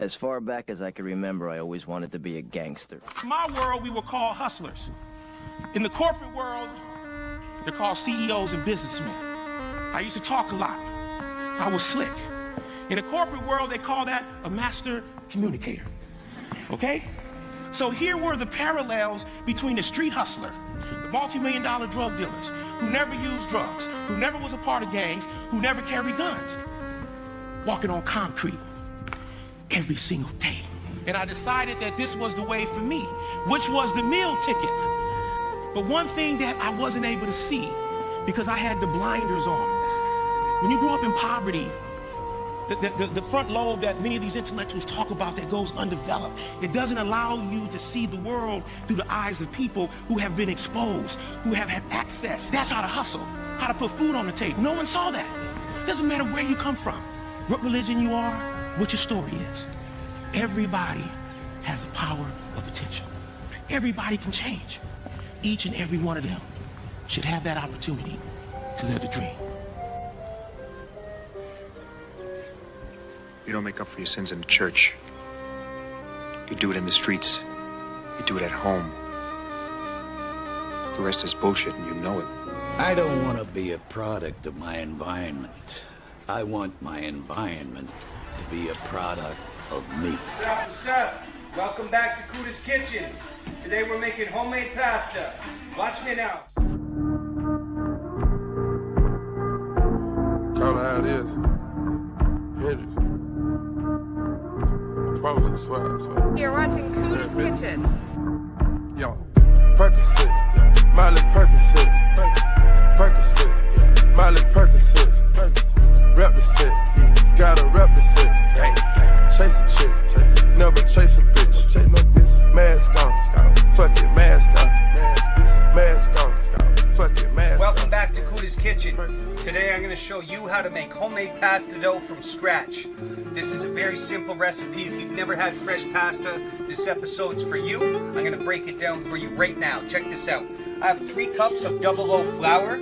As far back as I can remember, I always wanted to be a gangster. In my world, we were called hustlers. In the corporate world, they're called CEOs and businessmen. I used to talk a lot. I was slick. In the corporate world, they call that a master communicator. Okay? So here were the parallels between the street hustler, the multi-million-dollar drug dealers, who never used drugs, who never was a part of gangs, who never carried guns, walking on concrete every single day. And I decided that this was the way for me, which was the meal ticket. But one thing that I wasn't able to see, because I had the blinders on. When you grow up in poverty, the front lobe that many of these intellectuals talk about that goes undeveloped, it doesn't allow you to see the world through the eyes of people who have been exposed, who have had access. That's how to hustle, how to put food on the table. No one saw that. Doesn't matter where you come from, what religion you are, what your story is. Everybody has the power of potential. Everybody can change. Each and every one of them should have that opportunity to live a dream. You don't make up for your sins in the church. You do it in the streets. You do it at home. The rest is bullshit, and you know it. I don't want to be a product of my environment. I want my environment to be a product of me. What's up? Welcome back to Cudas Kitchen. Today we're making homemade pasta. Watch me now. Call it how it is. Hendrix. I promise you, swear, I swear. You're watching Cudas Kitchen. Yo, Percocet, Miley Percocet, Percocet, Miley Percocet, rep the set, gotta rep the set, chase a chick, never chase a bitch, mask on, fuck it, mask on, mask on, fuck it, mask on. Welcome back to Cudas Kitchen. Today I'm going to show you how to make homemade pasta dough from scratch. This is a very simple recipe. If you've never had fresh pasta, this episode's for you. I'm going to break it down for you right now. Check this out. I have 3 cups of double O flour.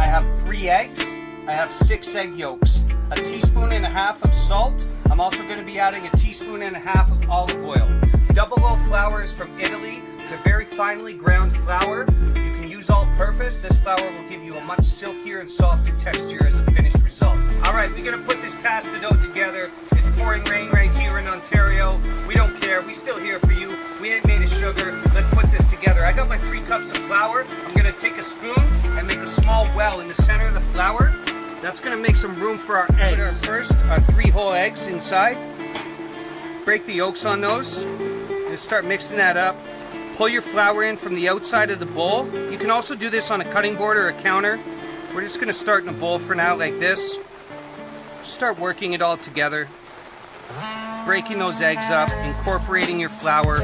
I have 3 eggs. I have 6 egg yolks. A teaspoon and a half of salt. I'm also going to be adding a teaspoon and a half of olive oil. Double O flour is from Italy. It's a very finely ground flour. You can use all-purpose. This flour will give you a much silkier and softer texture as a finished result. All right, we're going to put this pasta dough together. It's pouring rain right here in Ontario. We don't care. We still here for you. We ain't made of sugar. Let's put this together. I got my 3 cups of flour. I'm going to take a spoon and make a small well in the center of the flour. That's going to make some room for our eggs. Put our 3 whole eggs inside. Break the yolks on those. Just start mixing that up. Pull your flour in from the outside of the bowl. You can also do this on a cutting board or a counter. We're just going to start in a bowl for now like this. Start working it all together. Breaking those eggs up, incorporating your flour.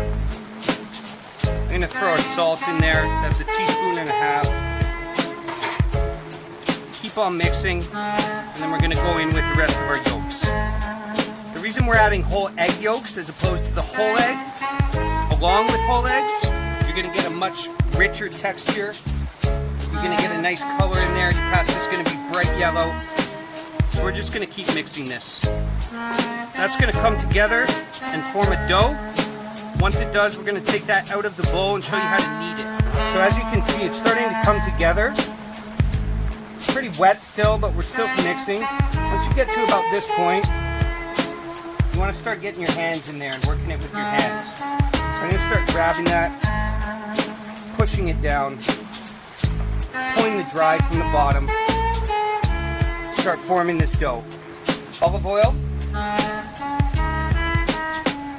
I'm going to throw our salt in there. That's a teaspoon and a half. Keep on mixing, and then we're going to go in with the rest of our yolks. The reason we're adding whole egg yolks as opposed to the whole egg, along with whole eggs, you're going to get a much richer texture. You're going to get a nice color in there. Your pasta's going to be bright yellow. So we're just going to keep mixing this. That's going to come together and form a dough. Once it does, we're going to take that out of the bowl and show you how to knead it. So as you can see, it's starting to come together. It's pretty wet still, but we're still mixing. Once you get to about this point, you want to start getting your hands in there and working it with your hands. So I'm going to start grabbing that, pushing it down, pulling the dry from the bottom, start forming this dough. Olive oil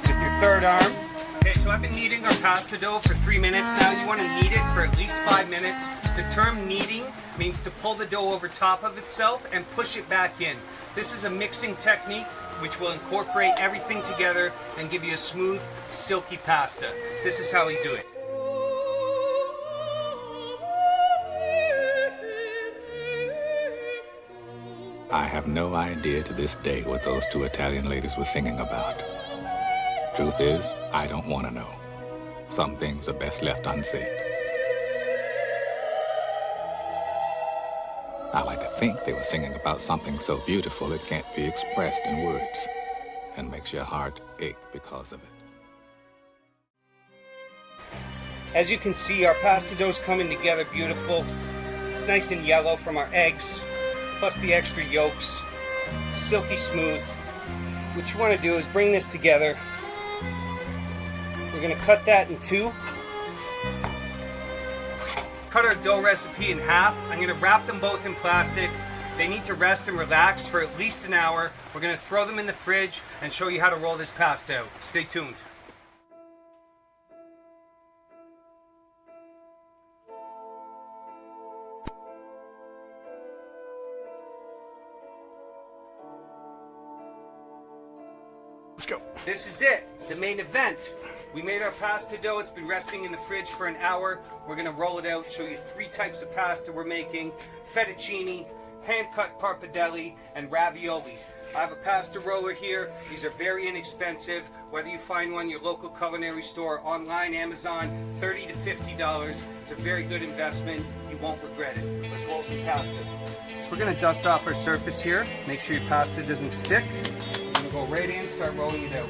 with your third arm. Okay, so I've been kneading our pasta dough for 3 minutes now. You want to knead it for at least 5 minutes. The term kneading means to pull the dough over top of itself and push it back in. This is a mixing technique which will incorporate everything together and give you a smooth, silky pasta. This is how we do it. I have no idea to this day what those 2 Italian ladies were singing about. Truth is, I don't want to know. Some things are best left unsaid. I like to think they were singing about something so beautiful it can't be expressed in words. and makes your heart ache because of it. As you can see, our pasta dough's coming together beautiful. It's nice and yellow from our eggs, plus the extra yolks. Silky smooth. What you want to do is bring this together. We're going to cut that in two. Cut our dough recipe in half. I'm going to wrap them both in plastic. They need to rest and relax for at least an hour. We're going to throw them in the fridge and show you how to roll this pasta out. Stay tuned. Let's go. This is it, the main event. We made our pasta dough. It's been resting in the fridge for an hour. We're going to roll it out, show you three types of pasta we're making: fettuccine, hand-cut pappardelle, and ravioli. I have a pasta roller here. These are very inexpensive. Whether you find one in your local culinary store, online, Amazon, $30 to $50. It's a very good investment. You won't regret it. Let's roll some pasta. So we're going to dust off our surface here. Make sure your pasta doesn't stick. We're going to go right in and start rolling it out.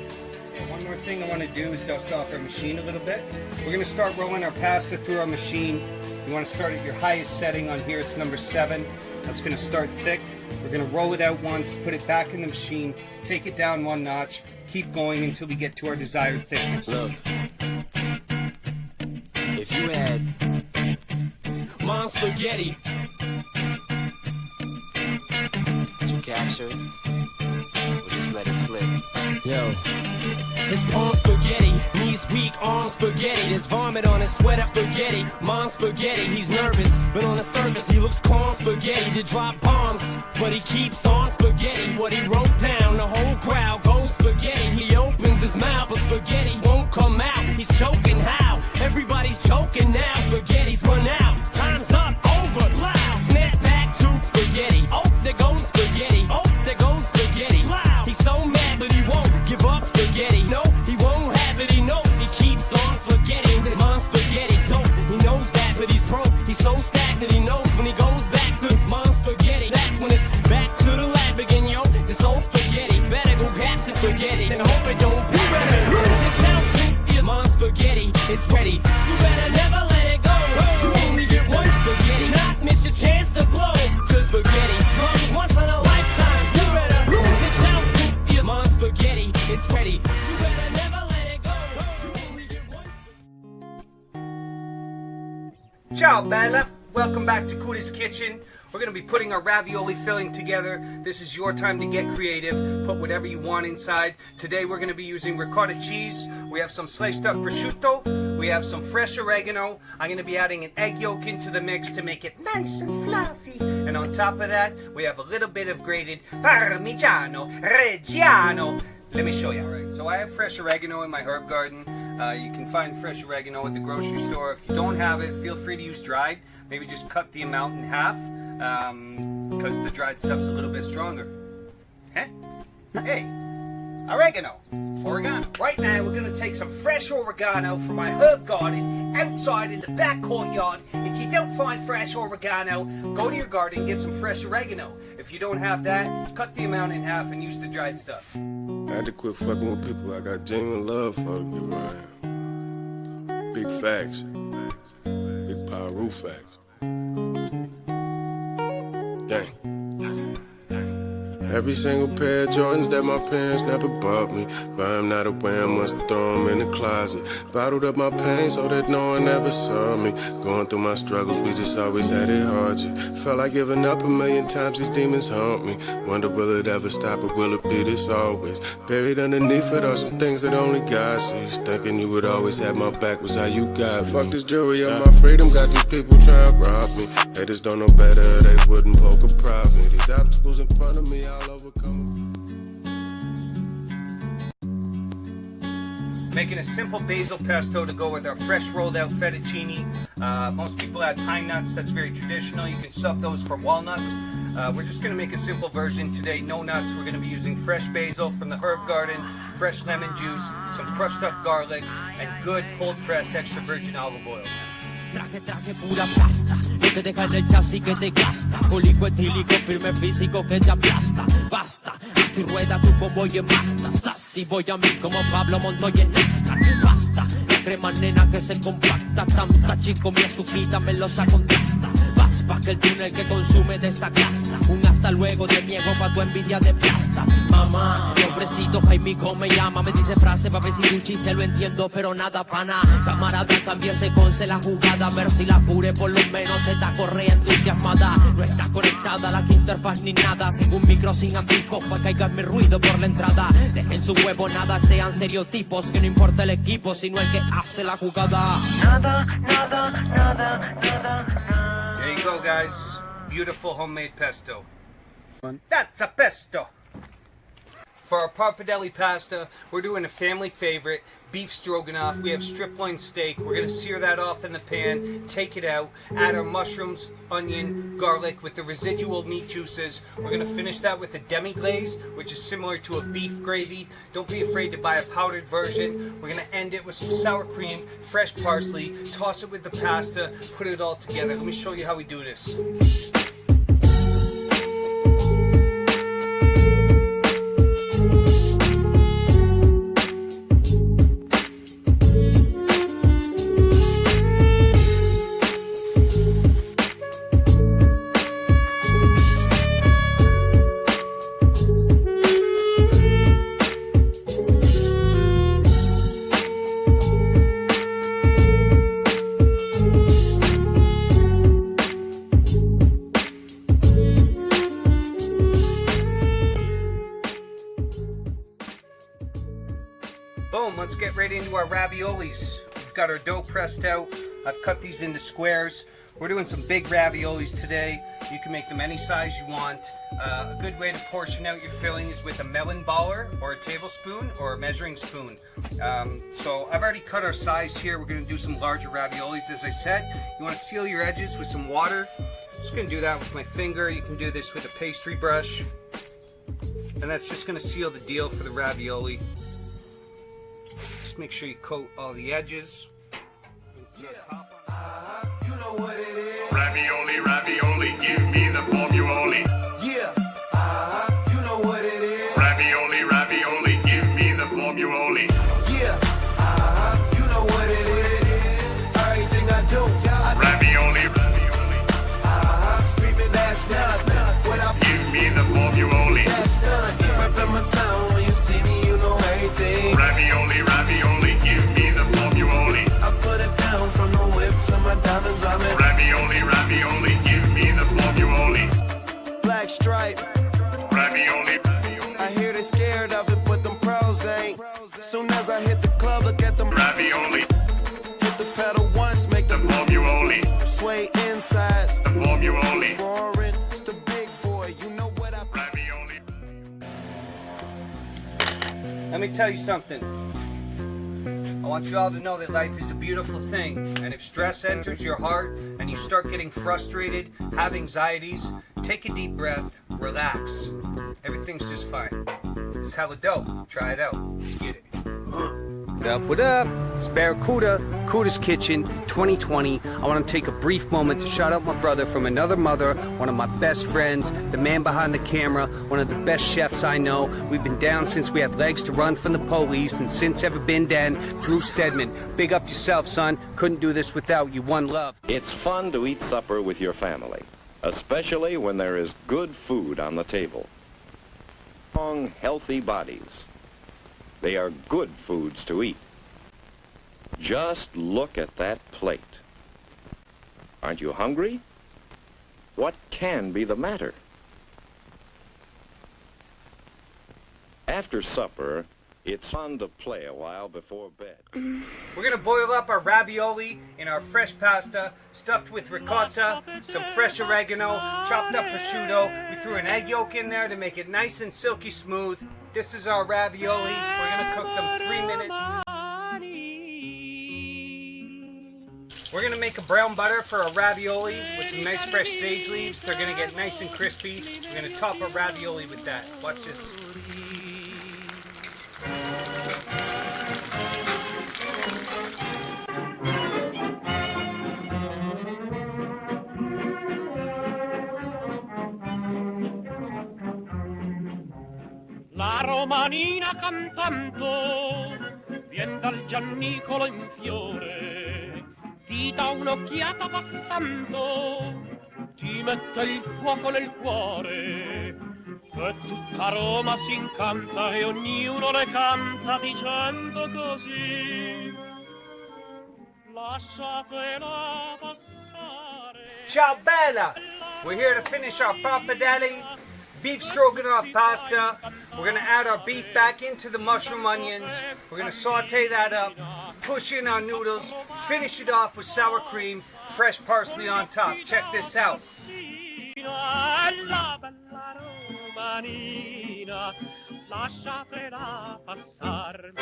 One more thing I want to do is dust off our machine a little bit. We're going to start rolling our pasta through our machine. You want to start at your highest setting on here. It's number 7. That's going to start thick. We're going to roll it out once, put it back in the machine, take it down one notch, keep going until we get to our desired thickness. Look, if you had mom spaghetti, would you capture it? Or just let it slip? Yo, his palm spaghetti, knees weak, arm spaghetti. There's vomit on his sweater spaghetti. Mom spaghetti, he's nervous, but on the surface he looks calm spaghetti. To drop bombs, but he keeps on spaghetti. What he wrote down, the whole crowd goes spaghetti. He opens his mouth, but spaghetti won't come out. He's choking how? Everybody's choking now. Spaghetti's run out, time's up, over, loud. Snap back to spaghetti. Oh, there goes spaghetti. Oh, there goes spaghetti. Loud. He's so mad, but he won't give up spaghetti. No, he won't have it, he knows. He keeps on forgetting that mom's spaghetti's dope. He knows that, but he's broke. He's so stagnant, he knows when he goes back to his mom's spaghetti. That's when it's back to the lab again, yo. This old spaghetti, better go capture spaghetti and hope it don't pass. You better lose yourself. Your mom's spaghetti, it's ready. You better never let it go. You only get one spaghetti, not miss your chance to blow. Cause spaghetti comes once in a lifetime. You better lose yourself. Your mom's spaghetti, it's ready. You better never let it go. You only get one. Ciao, Bella. Welcome back to Cudas Kitchen. We're going to be putting our ravioli filling together. This is your time to get creative. Put whatever you want inside. Today we're going to be using ricotta cheese. We have some sliced up prosciutto. We have some fresh oregano. I'm going to be adding an egg yolk into the mix to make it nice and fluffy. And on top of that, we have a little bit of grated Parmigiano Reggiano. Let me show you. All right, so I have fresh oregano in my herb garden. You can find fresh oregano at the grocery store. If you don't have it, feel free to use dried. Maybe just cut the amount in half, because the dried stuff's a little bit stronger. Hey, oregano. Right now, we're going to take some fresh oregano from my herb garden outside in the back courtyard. If you don't find fresh oregano, go to your garden, get some fresh oregano. If you don't have that, cut the amount in half and use the dried stuff. I had to quit fucking with people. I got genuine love for to be around. Big facts. Big power roof facts. Gang. Every single pair of Jordans that my parents never bought me. But I'm not aware, I must throw them in the closet. Bottled up my pain so that no one ever saw me. Going through my struggles, we just always had it hard, yeah. Felt like giving up a million times, these demons haunt me. Wonder will it ever stop or will it be this always? Buried underneath it are some things that only God sees. Thinking you would always have my back was how you got me. Fuck this jewelry on my freedom, got these people trying to rob me. Haters don't know better, they wouldn't poke a prod me. These obstacles in front of me, I'll overcome. Making a simple basil pesto to go with our fresh rolled out fettuccine. Most people add pine nuts, that's very traditional. You can sub those for walnuts. We're just going to make a simple version today, no nuts. We're going to be using fresh basil from the herb garden, fresh lemon juice, some crushed up garlic, and good cold pressed extra virgin olive oil. Traje pura pasta, lo que deja en el chasis que te gasta. Cólico etílico, firme físico que te aplasta. Basta, a tu rueda, tu convoy en basta. Sassy, voy a mí como Pablo Montoya en NASCAR. Basta, la crema nena que se compacta. Tanta chico, mi azuquita me lo contrasta. Vas pa' que el túnel que consume de esta casta. Un hasta luego de miego pa' tu envidia de plasta. Mamá, nombrecito Jaimico me llama. Me dice frase pa' ver si un chiste lo entiendo, pero nada pa' nada. Camarada, cambiarse conce la jugada. A ver si la pure por lo menos te está correa entusiasmada. No está conectada la que interfaz ni nada. Tengo un micro sin anticos pa' que caiga mi ruido por la entrada. Dejen su huevo nada, sean estereotipos. Que no importa el equipo, sino el que hace la jugada. Nada. There you go, guys. Beautiful homemade pesto. That's a pesto. For our pappardelle pasta, we're doing a family favorite, beef stroganoff. We have strip loin steak. We're gonna sear that off in the pan, take it out, add our mushrooms, onion, garlic with the residual meat juices. We're gonna finish that with a demi-glaze, which is similar to a beef gravy. Don't be afraid to buy a powdered version. We're gonna end it with some sour cream, fresh parsley, toss it with the pasta, put it all together. Let me show you how we do this. Boom, let's get right into our raviolis. We've got our dough pressed out. I've cut these into squares. We're doing some big raviolis today. You can make them any size you want. A good way to portion out your filling is with a melon baller or a tablespoon or a measuring spoon. So I've already cut our size here. We're going to do some larger raviolis, as I said. You want to seal your edges with some water. I'm just going to do that with my finger. You can do this with a pastry brush. And that's just going to seal the deal for the ravioli. Just make sure you coat all the edges. You know what it is. Ravioli, ravioli, give me the formuoli. Yeah. You know what it is. Ravioli, ravioli, give me the formuoli. Yeah. You know what it is. Everything I do, Ravioli, ravioli, screaming that's not what I give me the formuoli. that's not. Reppin' my town when you see me, you know everything. Ravioli, ravioli, give me the formuoli. I put it down from the whip to my diamonds. I'm in Ravioli, ravioli, give me the formuoli. black stripe. Ravioli, ravioli, I hear they scared of it, but them pros ain't. Soon as I hit the club, look at them. ravioli, Hit the pedal once, make the them formuoli, sway inside. the formuoli. Roaring, it's the big boy. You know what I. Ravioli. Let me tell you something. I want you all to know that life is a beautiful thing, and if stress enters your heart and you start getting frustrated, have anxieties, take a deep breath, relax. Everything's just fine. It's hella dope. Try it out. Let's get it. What up? It's Barracuda, Cudas Kitchen, 2020. I want to take a brief moment to shout out my brother from another mother, one of my best friends, the man behind the camera, one of the best chefs I know. We've been down since we had legs to run from the police, and since ever been down, Drew Stedman. Big up yourself, son. Couldn't do this without you. One love. It's fun to eat supper with your family, especially when there is good food on the table. Strong, healthy bodies. They are good foods to eat. Just look at that plate. Aren't you hungry? What can be the matter? After supper, it's fun to play a while before bed. We're gonna boil up our ravioli in our fresh pasta, stuffed with ricotta, some fresh oregano, chopped up prosciutto. We threw an egg yolk in there to make it nice and silky smooth. This is our ravioli. We're gonna cook them 3 minutes. We're gonna make a brown butter for our ravioli with some nice fresh sage leaves. They're gonna get nice and crispy. We're gonna top our ravioli with that. Watch this. romanina cantando, vien dal Giannicolo in fiore, ti dà un'occhiata passando, ti mette il fuoco nel cuore, e tutta Roma si incanta e ognuno le canta dicendo così, lasciatela passare. Ciao bella! We're here to finish our pappardelle, beef stroganoff pasta. We're gonna add our beef back into the mushroom onions. We're gonna saute that up, push in our noodles, finish it off with sour cream, fresh parsley on top. Check this out. La bella romanina, lasciatela passare.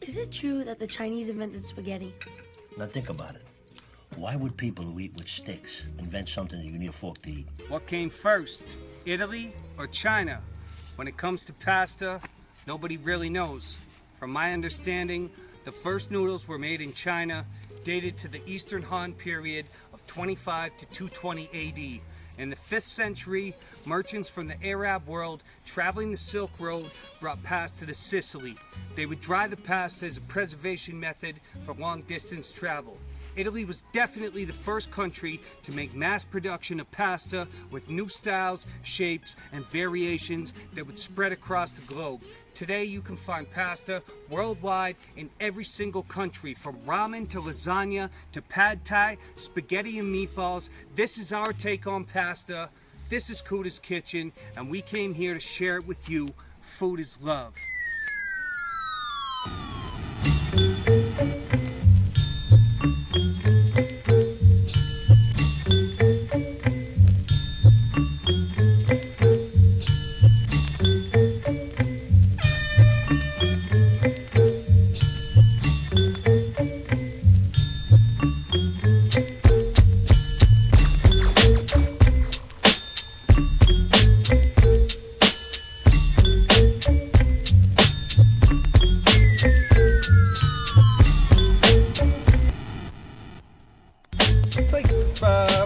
Is it true that the Chinese invented spaghetti? Now think about it. Why would people who eat with sticks invent something that you need a fork to eat? What came first, Italy or China? When it comes to pasta, nobody really knows. From my understanding, the first noodles were made in China, dated to the Eastern Han period of 25 to 220 AD. In the 5th century, merchants from the Arab world traveling the Silk Road brought pasta to Sicily. They would dry the pasta as a preservation method for long-distance travel. Italy was definitely the first country to make mass production of pasta with new styles, shapes, and variations that would spread across the globe. Today you can find pasta worldwide in every single country, from ramen to lasagna to pad thai, spaghetti and meatballs. This is our take on pasta. This is Cudas Kitchen, and we came here to share it with you. Food is love.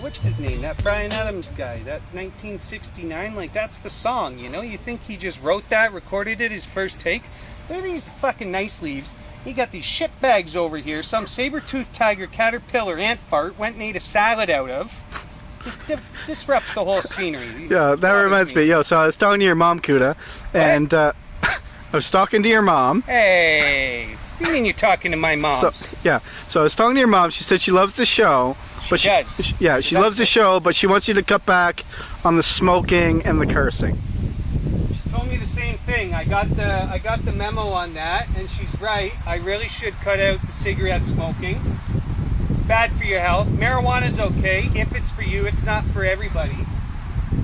What's his name? That Bryan Adams guy, that 1969, like that's the song, you know? You think he just wrote that, recorded it his first take? Look at these fucking nice leaves. He got these shit bags over here, some saber-toothed tiger, caterpillar, ant fart, went and ate a salad out of. Just disrupts the whole scenery. Yeah, that reminds me. Yo, so I was talking to your mom, Cuda, and I was talking to your mom. Hey, what do you mean you're talking to my mom? So I was talking to your mom. She said she loves the show. But she loves the show, but she wants you to cut back on the smoking and the cursing. She told me the same thing. I got the memo on that, and she's right. I really should cut out the cigarette smoking. It's bad for your health. Marijuana's okay if it's for you. It's not for everybody.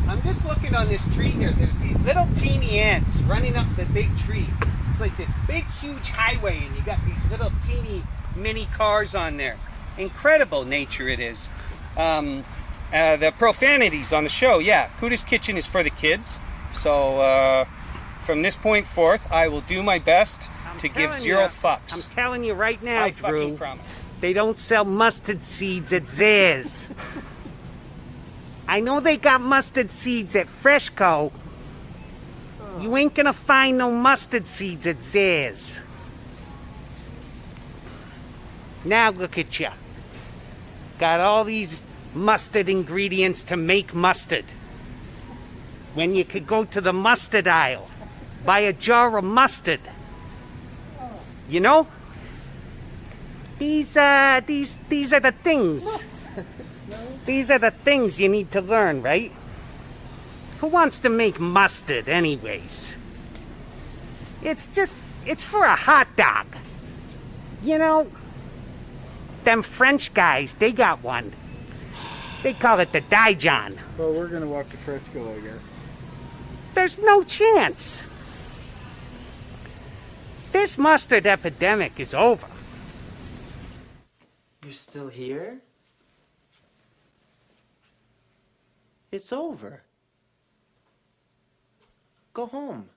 I'm just looking on this tree here. There's these little teeny ants running up the big tree. It's like this big, huge highway, and you got these little teeny mini cars on there. Incredible nature it is. The profanities on the show, yeah. Cudas Kitchen is for the kids. So from this point forth, I will do my best to give zero fucks. I'm telling you right now, I Drew. fucking promise. They don't sell mustard seeds at Zares. I know they got mustard seeds at Fresco. You ain't gonna find no mustard seeds at Zares. Now look at you. Got all these mustard ingredients to make mustard. When you could go to the mustard aisle, buy a jar of mustard, You know? These are the things. These are the things you need to learn, right? Who wants to make mustard anyways? It's for a hot dog. You know, them French guys, they got one. They call it the Dijon. Well, we're gonna walk to Frisco, I guess. There's no chance. This mustard epidemic is over. You're still here? It's over. Go home.